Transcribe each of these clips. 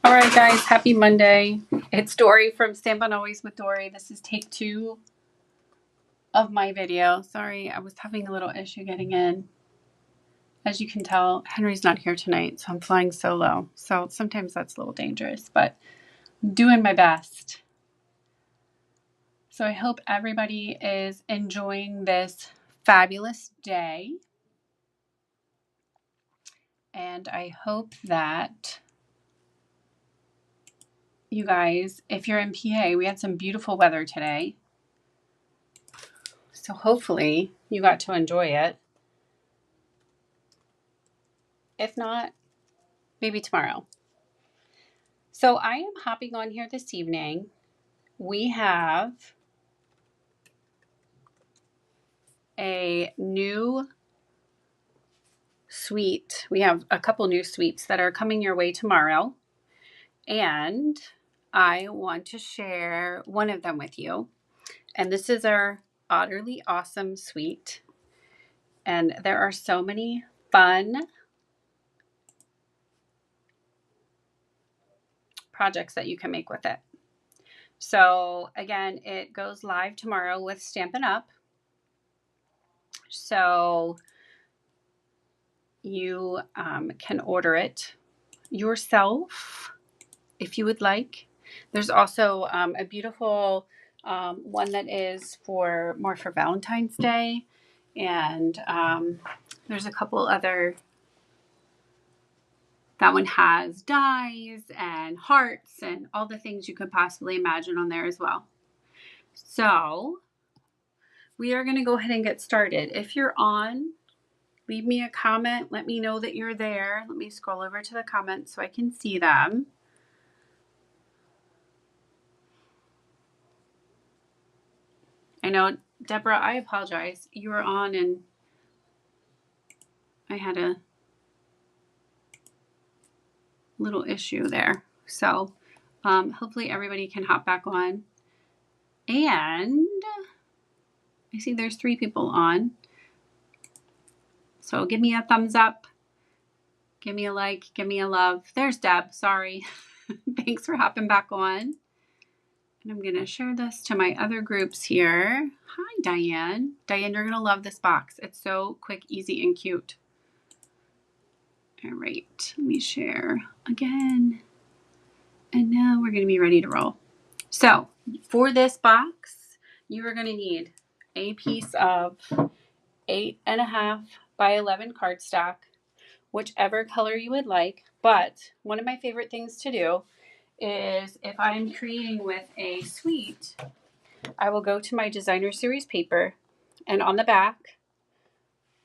All right, guys, happy Monday. It's Dory from Stamp on Always with Dory. This is take 2 of my video. Sorry, I was having a little issue getting in. As you can tell, Henry's not here tonight, so I'm flying solo. So sometimes that's a little dangerous, but I'm doing my best. So I hope everybody is enjoying this fabulous day. And I hope that you guys, if you're in PA, we had some beautiful weather today. So hopefully you got to enjoy it. If not, maybe tomorrow. So I am hopping on here this evening. We have a new suite. We have a couple new suites that are coming your way tomorrow. And I want to share one of them with you. And this is our Otterly Awesome suite. And there are so many fun projects that you can make with it. So again, it goes live tomorrow with Stampin' Up. So you can order it yourself if you would like. There's also a beautiful one that is more for Valentine's Day. And there's a couple other. That one has dies and hearts and all the things you could possibly imagine on there as well. So we are going to go ahead and get started. If you're on, leave me a comment. Let me know that you're there. Let me scroll over to the comments so I can see them. I know, Deborah, I apologize. You were on and I had a little issue there. So hopefully everybody can hop back on. And I see there's 3 people on. So give me a thumbs up. Give me a like. Give me a love. There's Deb. Sorry. Thanks for hopping back on. And I'm going to share this to my other groups here. Hi, Diane. Diane, you're going to love this box. It's so quick, easy, and cute. All right. Let me share again. And now we're going to be ready to roll. So for this box, you are going to need a piece of 8.5 by 11 cardstock, whichever color you would like. But one of my favorite things to do is if I'm creating with a suite, I will go to my designer series paper, and on the back,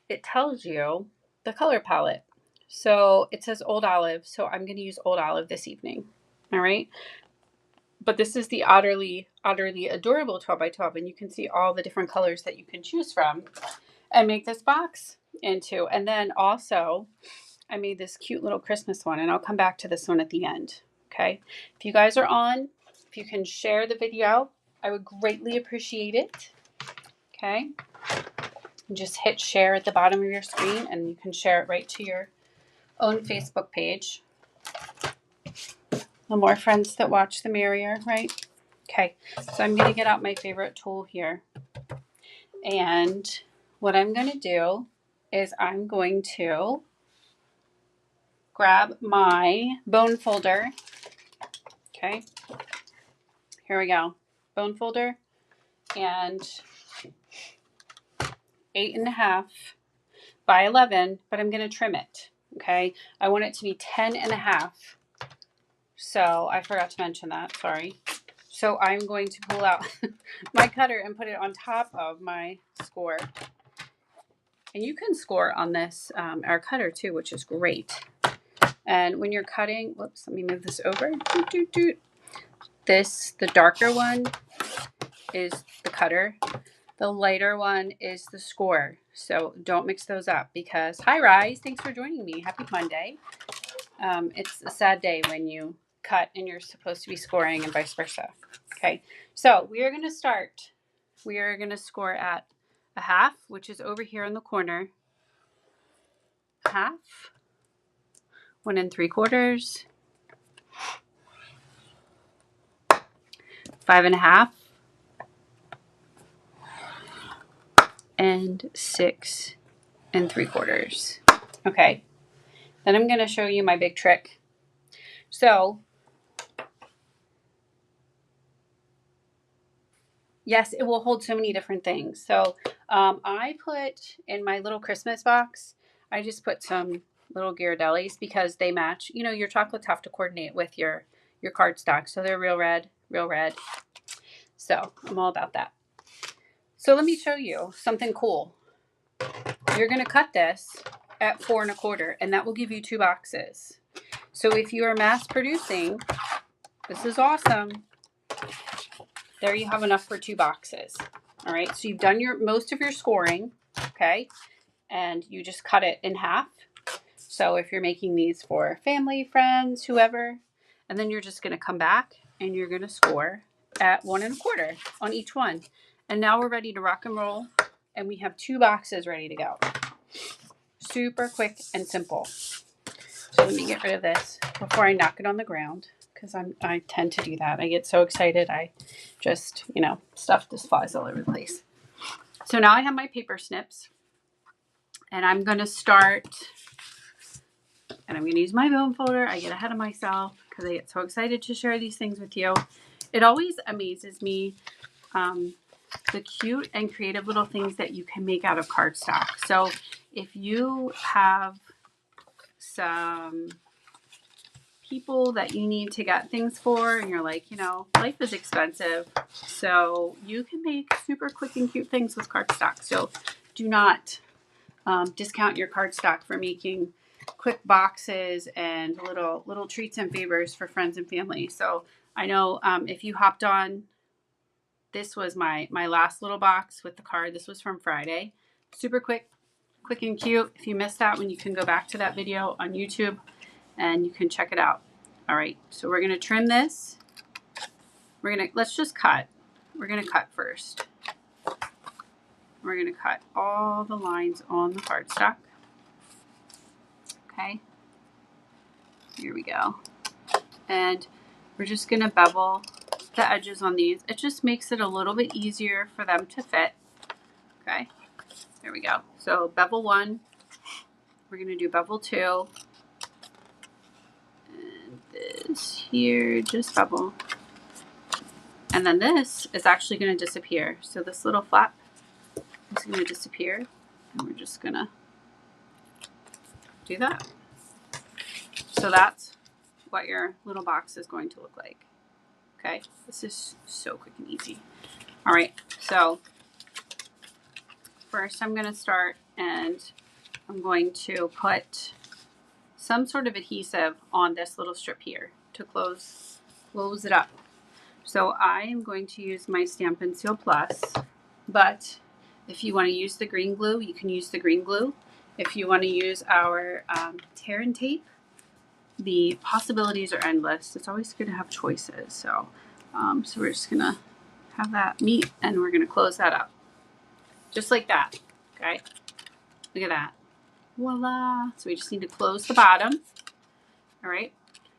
it tells you the color palette. So it says Old Olive, so I'm going to use Old Olive this evening. All right. But this is the Otterly Adorable 12 by 12, and you can see all the different colors that you can choose from and make this box into. And then also, I made this cute little Christmas one, and I'll come back to this one at the end. Okay. If you guys are on, if you can share the video, I would greatly appreciate it. Okay. And just hit share at the bottom of your screen, and you can share it right to your own Facebook page. The more friends that watch, the merrier, right? Okay. So I'm going to get out my favorite tool here. And what I'm going to do is I'm going to grab my bone folder. Okay. Here we go. Bone folder and 8.5 by 11, but I'm going to trim it. Okay. I want it to be 10.5. So I forgot to mention that. Sorry. So I'm going to pull out my cutter and put it on top of my score. And you can score on this, our cutter too, which is great. And when you're cutting, whoops, let me move this over. The darker one is the cutter. The lighter one is the score. So don't mix those up because, hi Rise, thanks for joining me. Happy Monday. It's a sad day when you cut and you're supposed to be scoring and vice versa. Okay, so we are going to start. We are going to score at 1/2, which is over here in the corner. 1/2, 1 3/4, 5.5, and 6 3/4. Okay, then I'm going to show you my big trick. So yes, it will hold so many different things. So I put in my little Christmas box, I just put some little Ghirardellis because they match. You know, your chocolates have to coordinate with your cardstock. So they're real red, real red. So I'm all about that. So let me show you something cool. You're going to cut this at 4 1/4, and that will give you 2 boxes. So if you are mass producing, this is awesome. There you have enough for 2 boxes. All right, so you've done most of your scoring, okay? And you just cut it in half. So if you're making these for family, friends, whoever, and then you're just going to come back and you're going to score at 1 1/4 on each one. And now we're ready to rock and roll, and we have 2 boxes ready to go. Super quick and simple. So let me get rid of this before I knock it on the ground, because I tend to do that. I get so excited, I just, stuff just flies all over the place. So now I have my paper snips, and I'm going to start, and I'm going to use my bone folder. I get ahead of myself because I get so excited to share these things with you. It always amazes me, the cute and creative little things that you can make out of cardstock. So if you have some people that you need to get things for, and you're like, life is expensive, so you can make super quick and cute things with cardstock. So do not discount your cardstock for making quick boxes and little treats and favors for friends and family. So I know if you hopped on, this was my last little box with the card. This was from Friday. Super quick and cute. If you missed that one, you can go back to that video on YouTube and you can check it out. All right, so we're gonna trim this. Let's just cut. We're gonna cut first. We're gonna cut all the lines on the cardstock. Okay, here we go. And we're just gonna bevel the edges on these. It just makes it a little bit easier for them to fit. Okay, there we go. So bevel 1, we're gonna do bevel 2. And this here, just bevel. And then this is actually gonna disappear. So this little flap is gonna disappear. And we're just gonna do that. So that's what your little box is going to look like. Okay, this is so quick and easy. All right, so first I'm going to start, and I'm going to put some sort of adhesive on this little strip here to close it up. So I am going to use my Stampin' Seal Plus, but if you want to use the green glue, you can use the green glue. If you want to use our tear and tape, the possibilities are endless. It's always good to have choices. So, so we're just gonna have that meet, and we're gonna close that up, just like that. Okay, look at that. Voila! So we just need to close the bottom. All right.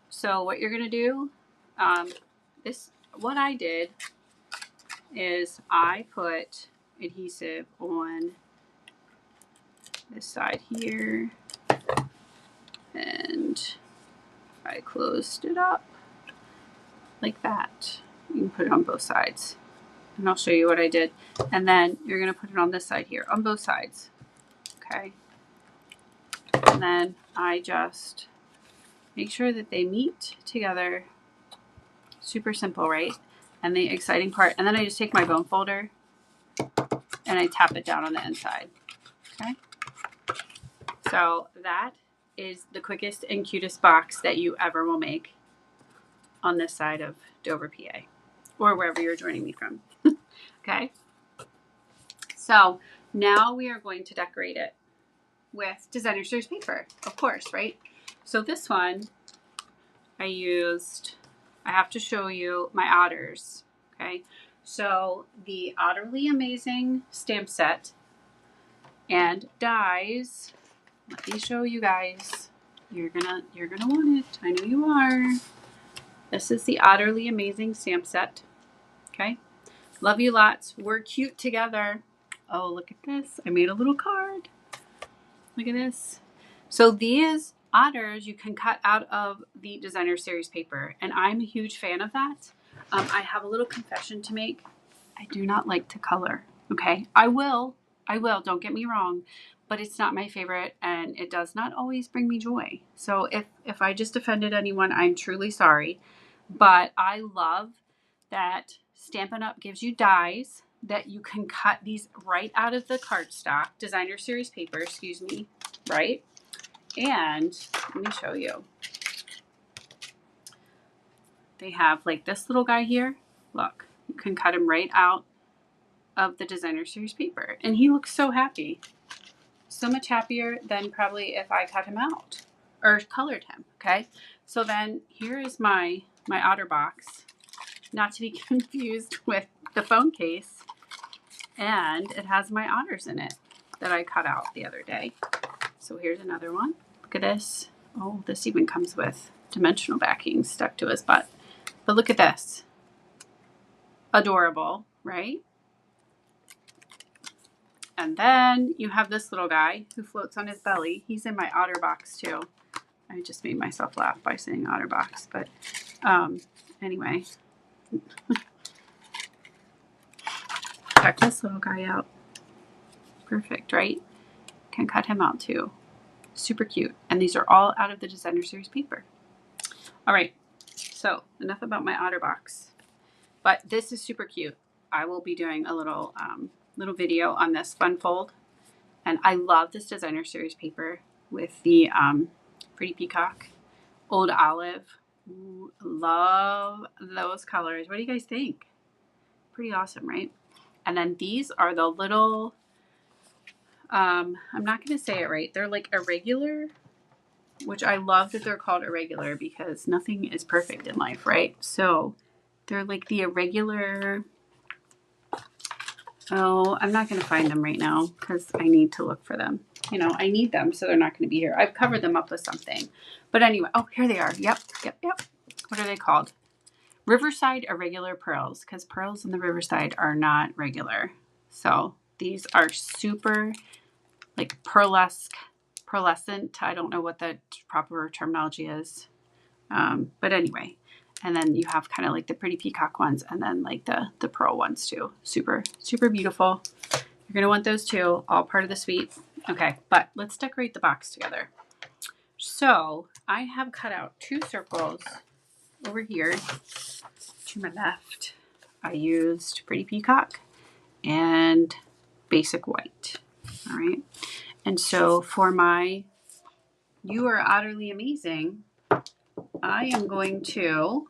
So what you're gonna do, what I did is I put adhesive on this side here, and I closed it up like that. You can put it on both sides, and I'll show you what I did. And then you're going to put it on this side here on both sides. Okay. And then I just make sure that they meet together. Super simple, right? And the exciting part, and then I just take my bone folder and I tap it down on the inside. Okay. So that is the quickest and cutest box that you ever will make on this side of Dover, PA, or wherever you're joining me from. Okay. So now we are going to decorate it with designer series paper, of course, right? So this one I have to show you my otters. Okay. So the Otterly Amazing stamp set and dies. Let me show you guys. You're gonna want it. I know you are. This is the Otterly Amazing stamp set. Okay. Love you lots. We're cute together. Oh, look at this. I made a little card. Look at this. So these otters you can cut out of the designer series paper, and I'm a huge fan of that. I have a little confession to make. I do not like to color. Okay. I will. Don't get me wrong. But it's not my favorite, and it does not always bring me joy. So if I just offended anyone, I'm truly sorry. But I love that Stampin' Up! Gives you dies that you can cut these right out of the cardstock, designer series paper, excuse me, right? And let me show you. They have like this little guy here. Look, you can cut him right out of the designer series paper. And he looks so happy. So much happier than probably if I cut him out or colored him, okay? So then here is my otter box, not to be confused with the phone case. And it has my otters in it that I cut out the other day. So here's another one. Look at this. Oh, this even comes with dimensional backing stuck to his butt. But look at this. Adorable, right? And then you have this little guy who floats on his belly. He's in my otter box too. I just made myself laugh by saying otter box, but anyway. Check this little guy out. Perfect, right? Can cut him out too. Super cute. And these are all out of the designer series paper. All right, so enough about my otter box. But this is super cute. I will be doing a little video on this fun fold. And I love this designer series paper with the Pretty Peacock, Old Olive. Ooh, love those colors. What do you guys think? Pretty awesome, right? And then these are the little, I'm not going to say it right. They're like irregular, which I love that they're called irregular because nothing is perfect in life, right? So they're like the irregular. Oh, I'm not going to find them right now because I need to look for them. You know, I need them, so they're not going to be here. I've covered them up with something. But anyway, oh, here they are. Yep. What are they called? Riverside Irregular Pearls, because pearls in the Riverside are not regular. So these are super, like, pearlescent. I don't know what the proper terminology is. But anyway. And then you have kind of like the Pretty Peacock ones and then like the pearl ones too. Super, super beautiful. You're going to want those too. All part of the suite. Okay, but let's decorate the box together. So I have cut out 2 circles over here to my left. I used Pretty Peacock and basic white. All right. And so for my You Are Otterly Amazing, I am going to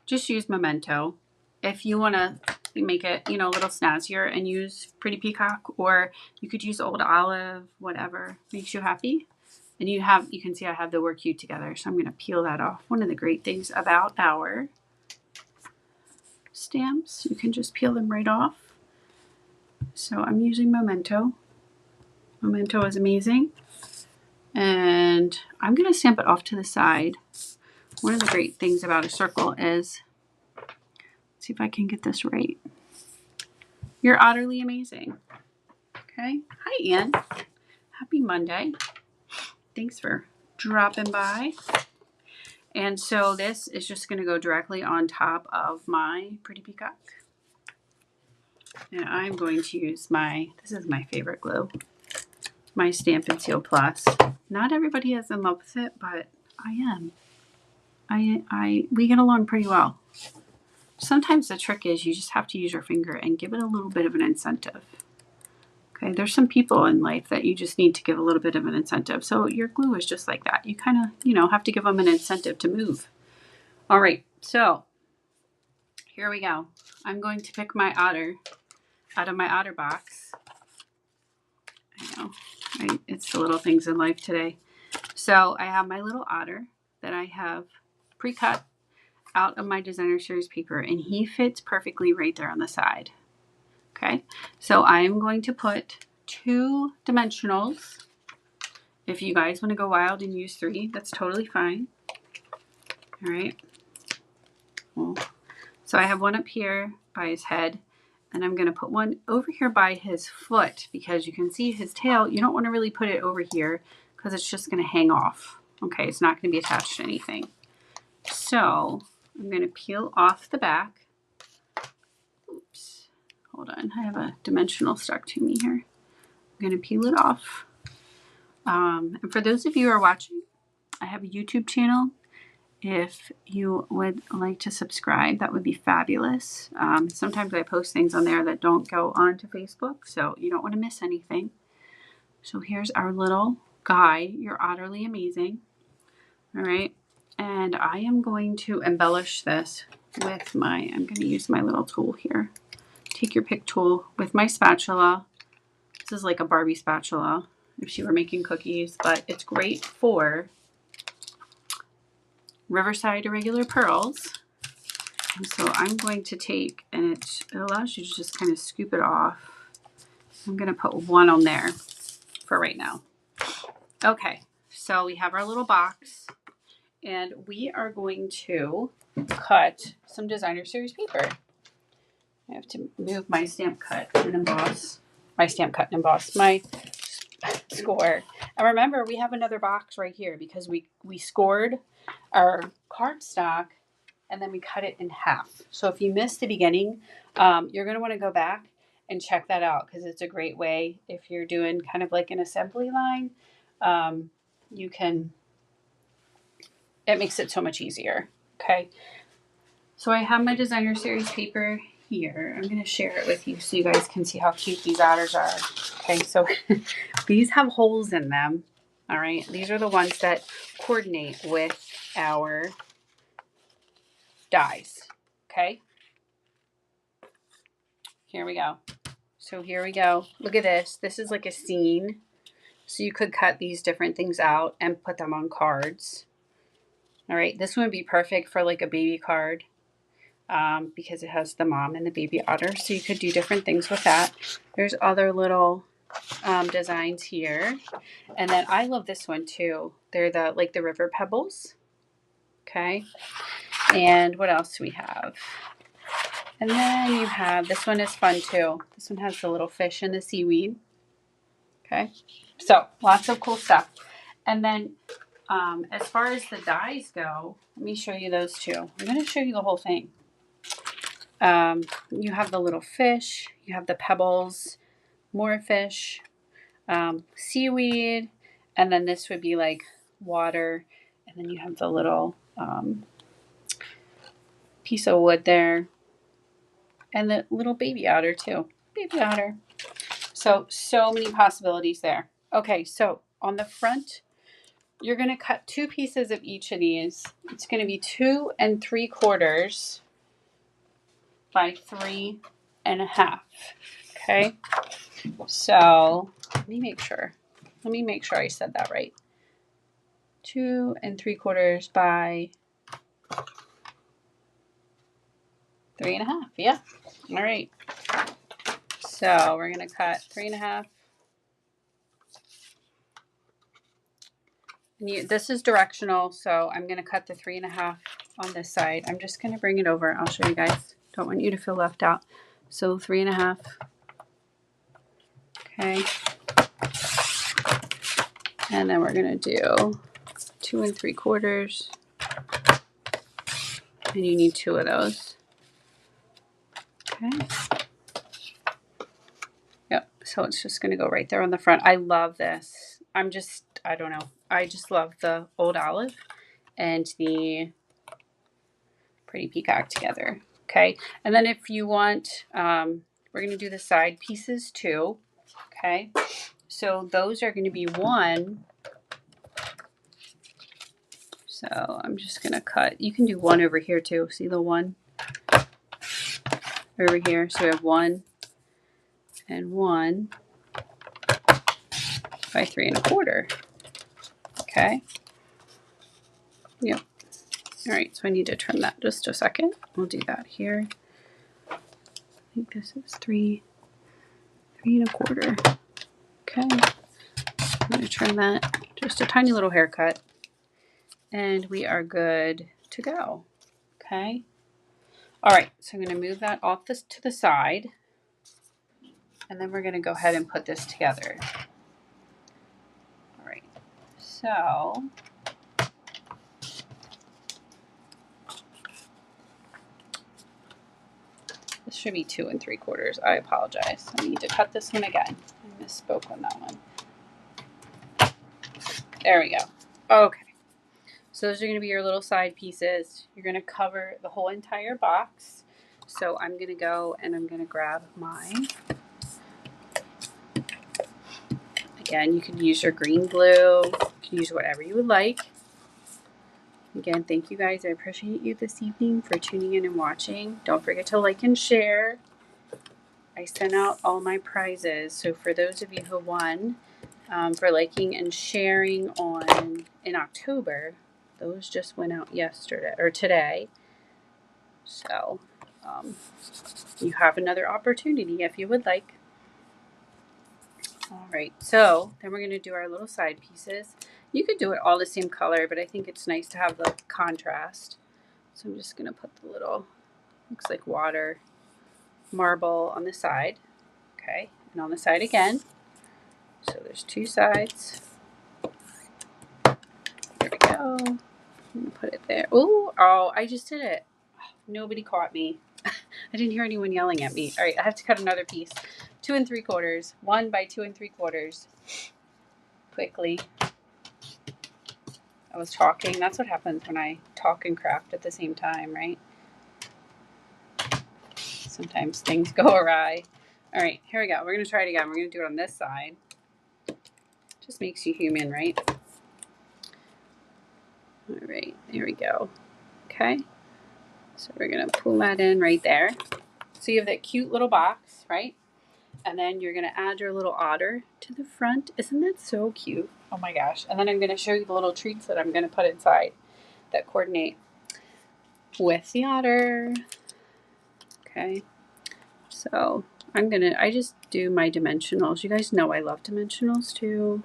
just use Memento. If you want to make it, you know, a little snazzier and use Pretty Peacock, or you could use Old Olive, whatever makes you happy. And you can see I have the We're Cute Together, so I'm going to peel that off. One of the great things about our stamps, you can just peel them right off. So I'm using Memento. Memento is amazing. And I'm going to stamp it off to the side. One of the great things about a circle is, let's see if I can get this right. You're utterly amazing. Okay. Hi, Ann. Happy Monday. Thanks for dropping by. And so this is just going to go directly on top of my Pretty Peacock. And I'm going to use this is my favorite glue, my Stampin' Seal Plus. Not everybody is in love with it, but I am. We get along pretty well. Sometimes the trick is you just have to use your finger and give it a little bit of an incentive. Okay, there's some people in life that you just need to give a little bit of an incentive. So your glue is just like that. You kind of, have to give them an incentive to move. All right, so here we go. I'm going to pick my otter out of my otter box. I know, right? It's the little things in life today. So I have my little otter that I have pre-cut out of my designer series paper, and he fits perfectly right there on the side. Okay, so I am going to put 2 dimensionals. If you guys want to go wild and use 3, that's totally fine. All right. We'll So I have one up here by his head, and I'm going to put one over here by his foot because you can see his tail. You don't want to really put it over here because it's just going to hang off. Okay, it's not going to be attached to anything. So I'm going to peel off the back. Oops, hold on. I have a dimensional stuck to me here. I'm going to peel it off. And for those of you who are watching, I have a YouTube channel. If you would like to subscribe, that would be fabulous. Sometimes I post things on there that don't go onto Facebook, so you don't want to miss anything. So here's our little guy. You're Otterly Amazing. All right. And I am going to embellish this with I'm going to use my little tool here. Take your pick tool with my spatula. This is like a Barbie spatula if she were making cookies, but it's great for Riverside Irregular Pearls. And so I'm going to take, and it allows you to just kind of scoop it off. I'm going to put one on there for right now. Okay, so we have our little box, and we are going to cut some designer series paper. I have to move my stamp cut and emboss. My score. And remember, we have another box right here because we scored our cardstock and then we cut it in half. So if you missed the beginning, you're going to want to go back and check that out because it's a great way if you're doing kind of like an assembly line. It makes it so much easier. Okay. So I have my designer series paper here. I'm going to share it with you so you guys can see how cute these otters are. Okay, so these have holes in them. All right, these are the ones that coordinate with our dies. Okay, here we go. So here we go. Look at this. This is like a scene. So you could cut these different things out and put them on cards. All right, this one would be perfect for like a baby card. Because it has the mom and the baby otter. So you could do different things with that. There's other little designs here. And then I love this one too. They're the river pebbles. Okay. And what else do we have? And then you have, this one is fun too. This one has the little fish and the seaweed. Okay. So lots of cool stuff. And then as far as the dies go, let me show you those two. I'm going to show you the whole thing. You have the little fish, you have the pebbles, more fish, seaweed, and then this would be like water, and then you have the little piece of wood there, and the little baby otter too. Baby otter. So many possibilities there. Okay, so on the front, you're going to cut 2 pieces of each of these. It's going to be 2 3/4 by 3 1/2. Okay, so let me make sure I said that right. 2 3/4 by 3 1/2. Yeah. All right. So we're going to cut 3 1/2. This is directional, so I'm going to cut the 3 1/2 on this side. I'm just going to bring it over. I'll show you guys. Don't want you to feel left out. So 3 1/2. Okay. And then we're going to do 2 3/4. And you need 2 of those. Okay. Yep. So it's just going to go right there on the front. I love this. I don't know. I just love the old olive and the pretty peacock together. Okay. And then if you want, we're going to do the side pieces too. Okay. So those are going to be 1. So I'm just going to cut. You can do 1 over here too. See the 1 over here? So we have 1 and 1 by 3 1/4. Okay. Yep. All right. So I need to trim that just a second. We'll do that here. I think this is 3 1/4. Okay. I'm going to trim that. Just a tiny little haircut. And we are good to go. Okay. All right, so I'm going to move that off this to the side, and then we're going to go ahead and put this together. All right, so this should be 2 3/4. I apologize. I need to cut this one again. I misspoke on that one. There we go. Okay. So those are going to be your little side pieces. You're going to cover the whole entire box. So I'm going to go and I'm going to grab mine. Again, you can use your green glue. You can use whatever you would like. Again, thank you guys. I appreciate you this evening for tuning in and watching. Don't forget to like and share. I sent out all my prizes. So for those of you who won for liking and sharing in October, those just went out yesterday or today. So you have another opportunity if you would like. All right, so then we're going to do our little side pieces. You could do it all the same color, but I think it's nice to have the contrast. So I'm just going to put the little, looks like water, marble on the side. Okay, and on the side again. So there's 2 sides. There we go. I'm going to put it there. Ooh, oh, I just did it. Nobody caught me. I didn't hear anyone yelling at me. All right, I have to cut another piece. 2 3/4. 1 by 2 3/4. Quickly. I was talking. That's what happens when I talk and craft at the same time, right? Sometimes things go awry. All right, here we go. We're going to try it again. We're going to do it on this side. Just makes you human, right? All right, there we go. Okay. So we're going to pull that in right there. So you have that cute little box, right? And then you're going to add your little otter to the front. Isn't that so cute? Oh my gosh. And then I'm going to show you the little treats that I'm going to put inside that coordinate with the otter. Okay. So I just do my dimensionals. You guys know I love dimensionals too.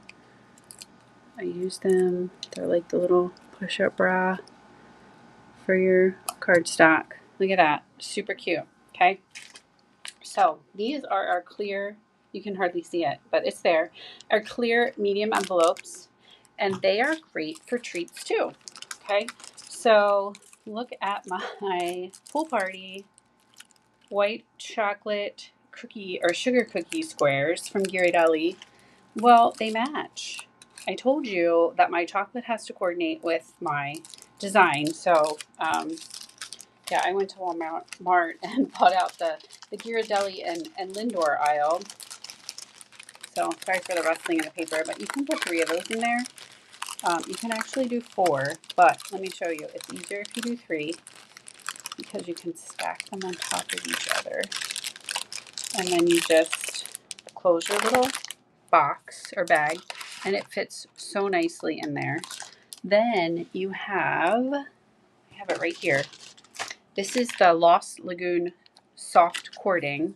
I use them. They're like the little push-up bra for your cardstock. Look at that. Super cute. Okay. So these are our clear, you can hardly see it, but it's there, our clear medium envelopes, and they are great for treats too. Okay, so look at my pool party white chocolate cookie or sugar cookie squares from Ghirardelli. Well, they match. I told you that my chocolate has to coordinate with my design, so yeah, I went to Walmart and bought out the Ghirardelli and Lindor aisle. So sorry for the rustling in the paper, but you can put 3 of those in there. You can actually do 4, but let me show you. It's easier if you do 3 because you can stack them on top of each other. And then you just close your little box or bag, and it fits so nicely in there. Then you have, I have it right here. This is the Lost Lagoon soft cording.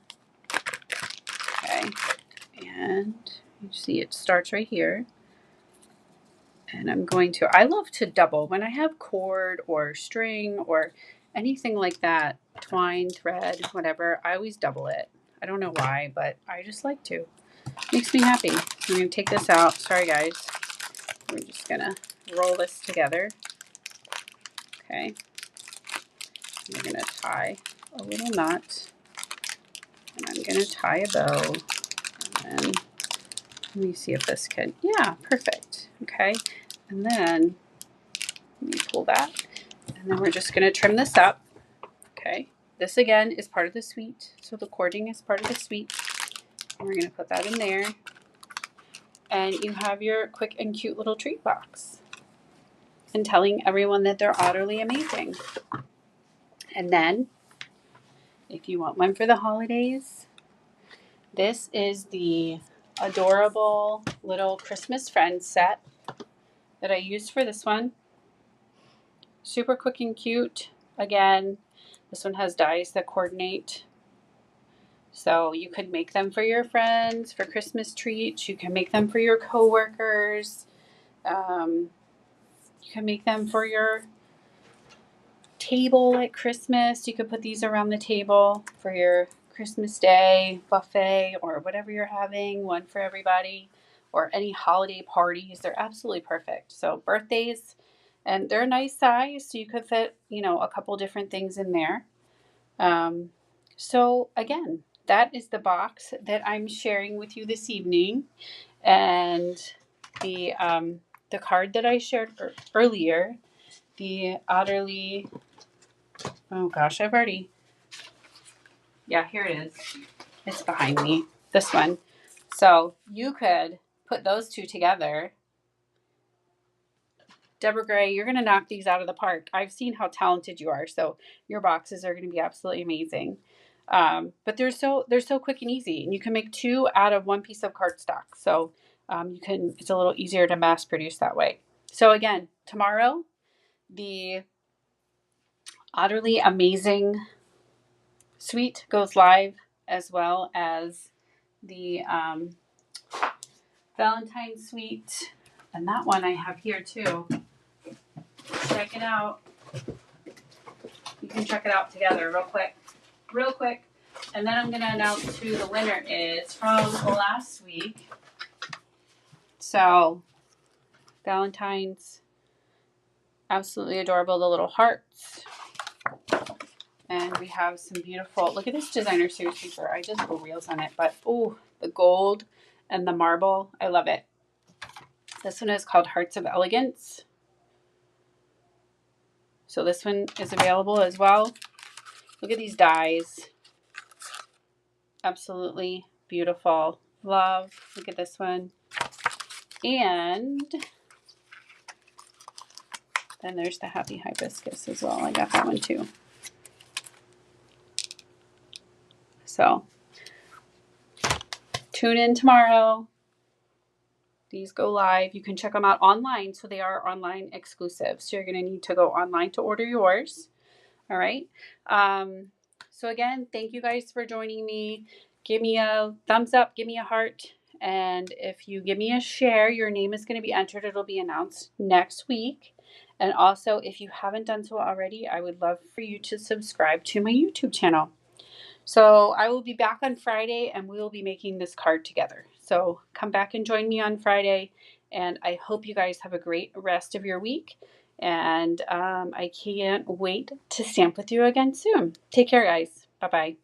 Okay, and you see it starts right here. And I love to double when I have cord or string or anything like that, twine, thread, whatever, I always double it. I don't know why, but I just like to. Makes me happy. I'm going to take this out. Sorry, guys. We're just going to roll this together. Okay. I'm going to tie a little knot. And I'm going to tie a bow. And then let me see if this can. Yeah, perfect. Okay. And then let me pull that. And then we're just going to trim this up. Okay. This again is part of the suite. So the cording is part of the suite. And we're going to put that in there. And you have your quick and cute little treat box. And telling everyone that they're utterly amazing. And then, if you want one for the holidays, this is the adorable little Christmas Friends set that I used for this one. Super quick and cute. Again, this one has dies that coordinate. So you could make them for your friends, for Christmas treats. You can make them for your coworkers. You can make them for your table at Christmas. You could put these around the table for your Christmas Day buffet or whatever you're having, one for everybody, or any holiday parties. They're absolutely perfect. So birthdays, and they're a nice size, so you could fit, a couple different things in there. So again, that is the box that I'm sharing with you this evening. And the card that I shared earlier, the Otterly, oh gosh, yeah, here it is. It's behind me, this one. So you could put those two together. Deborah Gray, you're going to knock these out of the park. I've seen how talented you are, so your boxes are going to be absolutely amazing. But they're so quick and easy, and you can make 2 out of 1 piece of cardstock. So it's a little easier to mass produce that way. So again, tomorrow, the Otterly Amazing suite goes live, as well as the Valentine suite, and that one I have here too. Check it out. You can check it out together real quick. And then I'm going to announce who the winner is from last week. So, Valentine's, absolutely adorable, the little hearts. And we have some beautiful, look at this designer series paper. I just put reels on it, but the gold and the marble, I love it. This one is called Hearts of Elegance. So this one is available as well. Look at these dies. Absolutely beautiful. Love. Look at this one. And then there's the Happy Hibiscus as well. I got that one too. So tune in tomorrow. These go live. You can check them out online. So they are online exclusive. So you're going to need to go online to order yours. All right. So again, thank you guys for joining me. Give me a thumbs up. Give me a heart. And if you give me a share, your name is going to be entered. It'll be announced next week. And also, if you haven't done so already, I would love for you to subscribe to my YouTube channel. So I will be back on Friday, and we will be making this card together. So come back and join me on Friday. And I hope you guys have a great rest of your week. And I can't wait to stamp with you again soon. Take care, guys. Bye-bye.